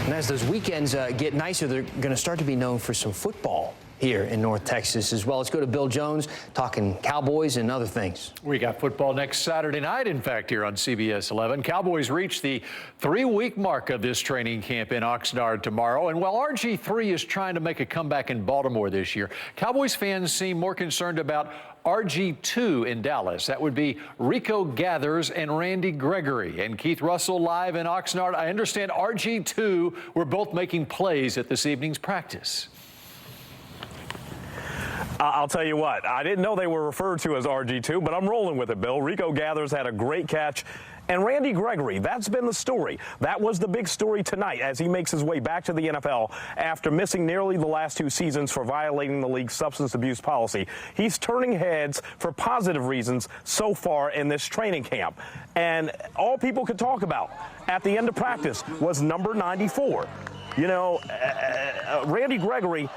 And as those weekends get nicer, they're going to start to be known for some football here in North Texas as well. Let's go to Bill Jones talking Cowboys and other things. We got football next Saturday night, in fact, here on CBS 11. Cowboys reach the 3-week mark of this training camp in Oxnard tomorrow. And while RG3 is trying to make a comeback in Baltimore this year, Cowboys fans seem more concerned about RG2 in Dallas. That would be Rico Gathers and Randy Gregory. And Keith Russell live in Oxnard. I understand RG2 were both making plays at this evening's practice. I'll tell you what, I didn't know they were referred to as RG2, but I'm rolling with it, Bill. Rico Gathers had a great catch. And Randy Gregory, that's been the story. That was the big story tonight as he makes his way back to the NFL after missing nearly the last 2 seasons for violating the league's substance abuse policy. He's turning heads for positive reasons so far in this training camp. And all people could talk about at the end of practice was number 94. You know, Randy Gregory,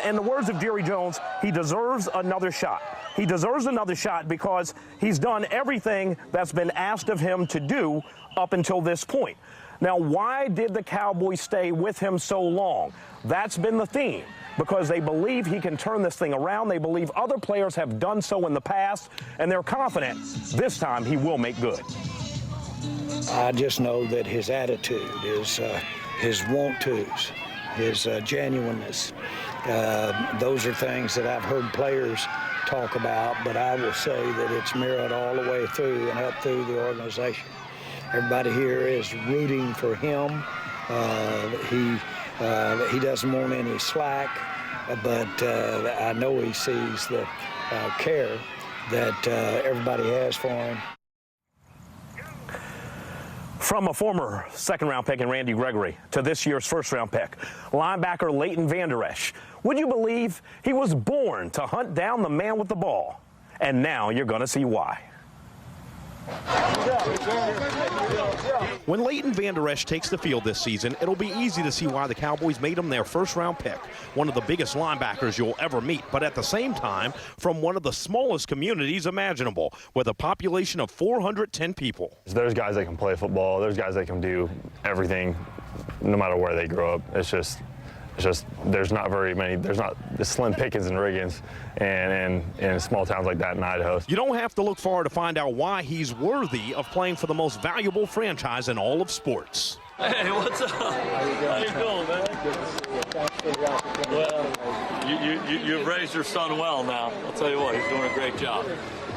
in the words of Jerry Jones, he deserves another shot. He deserves another shot because he's done everything that's been asked of him to do up until this point. Now, why did the Cowboys stay with him so long? That's been the theme, because they believe he can turn this thing around. They believe other players have done so in the past, and they're confident this time he will make good. I just know that his attitude is his want-tos, his genuineness. Those are things that I've heard players talk about, but I will say that it's mirrored all the way through and up through the organization. Everybody here is rooting for him. He doesn't want any slack, but I know he sees the care that everybody has for him. From a former second-round pick in Randy Gregory to this year's first-round pick, linebacker Leighton Vander Esch. Would you believe he was born to hunt down the man with the ball? And now you're going to see why. When Leighton Vander Esch takes the field this season, it'll be easy to see why the Cowboys made him their first-round pick. One of the biggest linebackers you'll ever meet, but at the same time, from one of the smallest communities imaginable, with a population of 410 people. There's guys that can play football. There's guys that can do everything, no matter where they grow up. It's just there's not very many. There's not the slim pickings and riggins, and in small towns like that in Idaho. You don't have to look far to find out why he's worthy of playing for the most valuable franchise in all of sports. Hey, what's up? How you doing, man? Well, you've raised your son well now. I'll tell you what, he's doing a great job.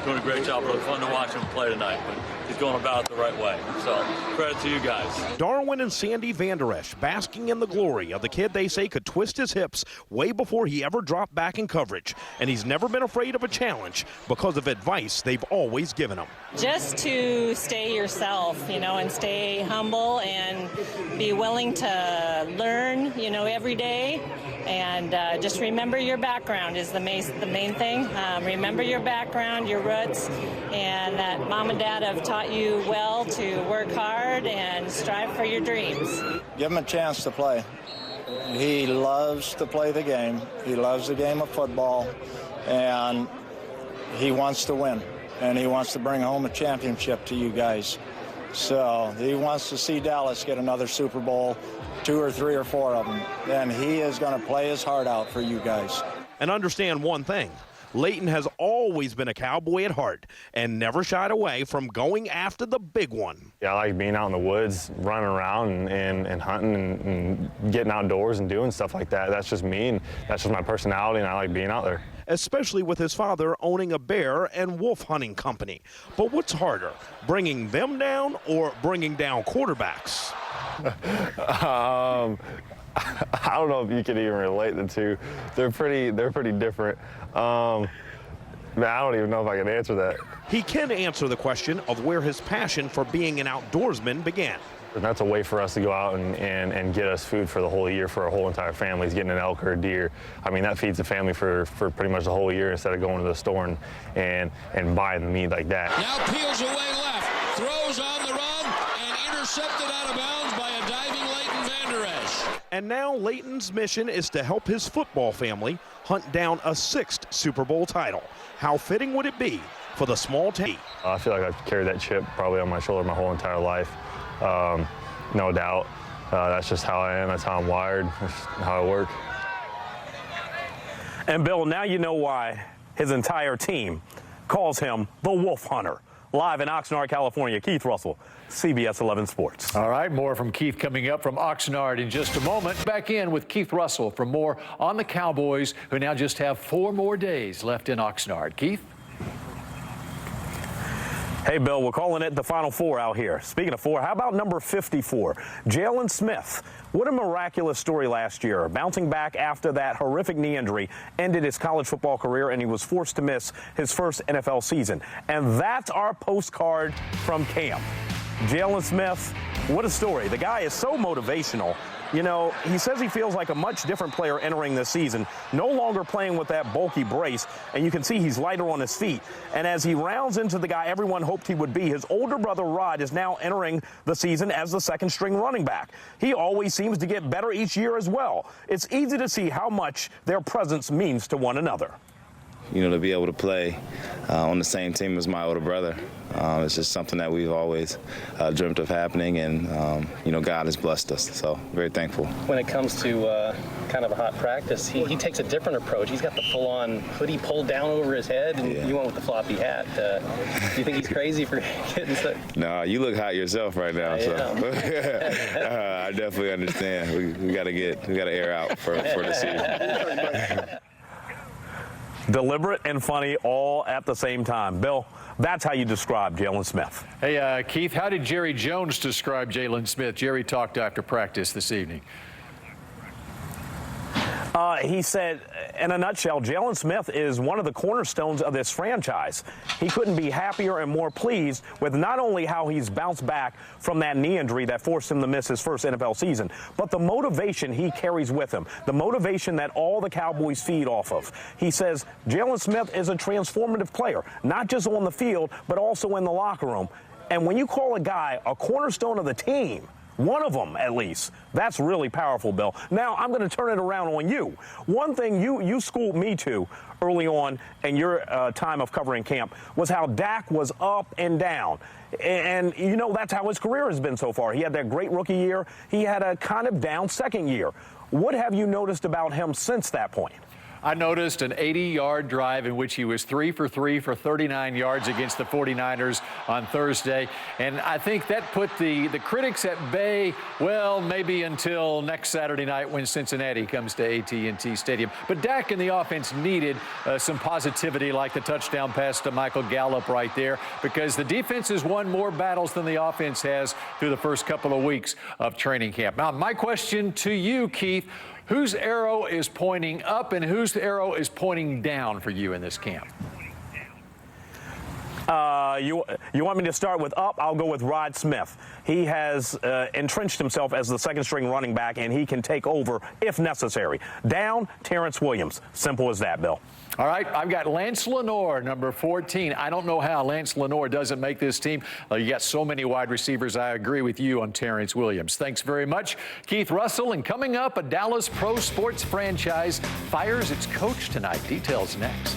Doing a great job. It was fun to watch him play tonight, but he's going about it the right way. So, credit to you guys. Darwin and Sandy Vander Esch basking in the glory of the kid they say could twist his hips way before he ever dropped back in coverage. And he's never been afraid of a challenge because of advice they've always given him. Just to stay yourself, you know, and stay humble and be willing to learn, you know, every day. And just remember your background is the main thing. Remember your background, your roots, and that mom and dad have taught you well to work hard and strive for your dreams. Give him a chance to play. He loves to play the game. He loves the game of football, and he wants to win, and he wants to bring home a championship to you guys. So he wants to see Dallas get another Super Bowl, 2 or 3 or 4 of them. Then he is going to play his heart out for you guys. And understand one thing. Leighton has always been a Cowboy at heart and never shied away from going after the big one. Yeah, I like being out in the woods, running around and hunting and getting outdoors and doing stuff like that. That's just me, and that's just my personality, and I like being out there. Especially with his father owning a bear and wolf hunting company. But what's harder, bringing them down or bringing down quarterbacks? I don't know if you can even relate the two. They're pretty different. Man, I don't even know if I can answer that. He can answer the question of where his passion for being an outdoorsman began. And that's a way for us to go out and get us food for the whole year for our whole entire family, is getting an elk or a deer. I mean, that feeds the family for pretty much the whole year instead of going to the store and buying the meat like that. Now peels away left, throws on the run, and intercepted out of bounds by a diving Leighton Vander Esch. And now Leighton's mission is to help his football family hunt down a 6th Super Bowl title. How fitting would it be for the small town? I feel like I've carried that chip probably on my shoulder my whole entire life. No doubt. That's just how I am. That's how I'm wired. That's how I work. And Bill, now you know why his entire team calls him the Wolf Hunter. Live in Oxnard, California, Keith Russell, CBS 11 Sports. All right, more from Keith coming up from Oxnard in just a moment. Back in with Keith Russell for more on the Cowboys, who now just have 4 more days left in Oxnard. Keith? Hey, Bill, we're calling it the Final Four out here. Speaking of 4, how about number 54, Jaylon Smith? What a miraculous story last year. Bouncing back after that horrific knee injury ended his college football career, and he was forced to miss his first NFL season. And that's our postcard from camp. Jaylon Smith, what a story. The guy is so motivational. You know, he says he feels like a much different player entering this season, no longer playing with that bulky brace, and you can see he's lighter on his feet. And as he rounds into the guy everyone hoped he would be, his older brother Rod is now entering the season as the second-string running back. He always seems to get better each year as well. It's easy to see how much their presence means to one another. You know, to be able to play on the same team as my older brother, it's just something that we've always dreamt of happening, and, you know, God has blessed us, so very thankful. When it comes to kind of a hot practice, he takes a different approach. He's got the full-on hoodie pulled down over his head, and you went with the floppy hat. Do you think he's crazy for getting sick? No, you look hot yourself right now, so I definitely understand. We got to air out for the season. Deliberate and funny all at the same time. Bill, that's how you describe Jaylon Smith. Hey, Keith, how did Jerry Jones describe Jaylon Smith? Jerry talked after practice this evening. He said, in a nutshell, Jaylon Smith is one of the cornerstones of this franchise. He couldn't be happier and more pleased with not only how he's bounced back from that knee injury that forced him to miss his first NFL season, but the motivation he carries with him, the motivation that all the Cowboys feed off of. He says Jaylon Smith is a transformative player, not just on the field, but also in the locker room. And when you call a guy a cornerstone of the team, one of them, at least. That's really powerful, Bill. Now, I'm going to turn it around on you. One thing you schooled me to early on in your time of covering camp was how Dak was up and down. And, you know, that's how his career has been so far. He had that great rookie year. He had a kind of down second year. What have you noticed about him since that point? I noticed an 80-yard drive in which he was 3 for 3 for 39 yards against the 49ers on Thursday. And I think that put the critics at bay, well, maybe until next Saturday night when Cincinnati comes to AT&T Stadium. But Dak and the offense needed some positivity, like the touchdown pass to Michael Gallup right there, because the defense has won more battles than the offense has through the first couple of weeks of training camp. Now, my question to you, Keith, whose arrow is pointing up and whose arrow is pointing down for you in this camp? You want me to start with up? I'll go with Rod Smith. He has entrenched himself as the second-string running back, and he can take over if necessary. Down, Terrence Williams. Simple as that, Bill. All right, I've got Lance Lenoir, number 14. I don't know how Lance Lenoir doesn't make this team. You got so many wide receivers. I agree with you on Terrence Williams. Thanks very much, Keith Russell. And coming up, a Dallas pro sports franchise fires its coach tonight. Details next.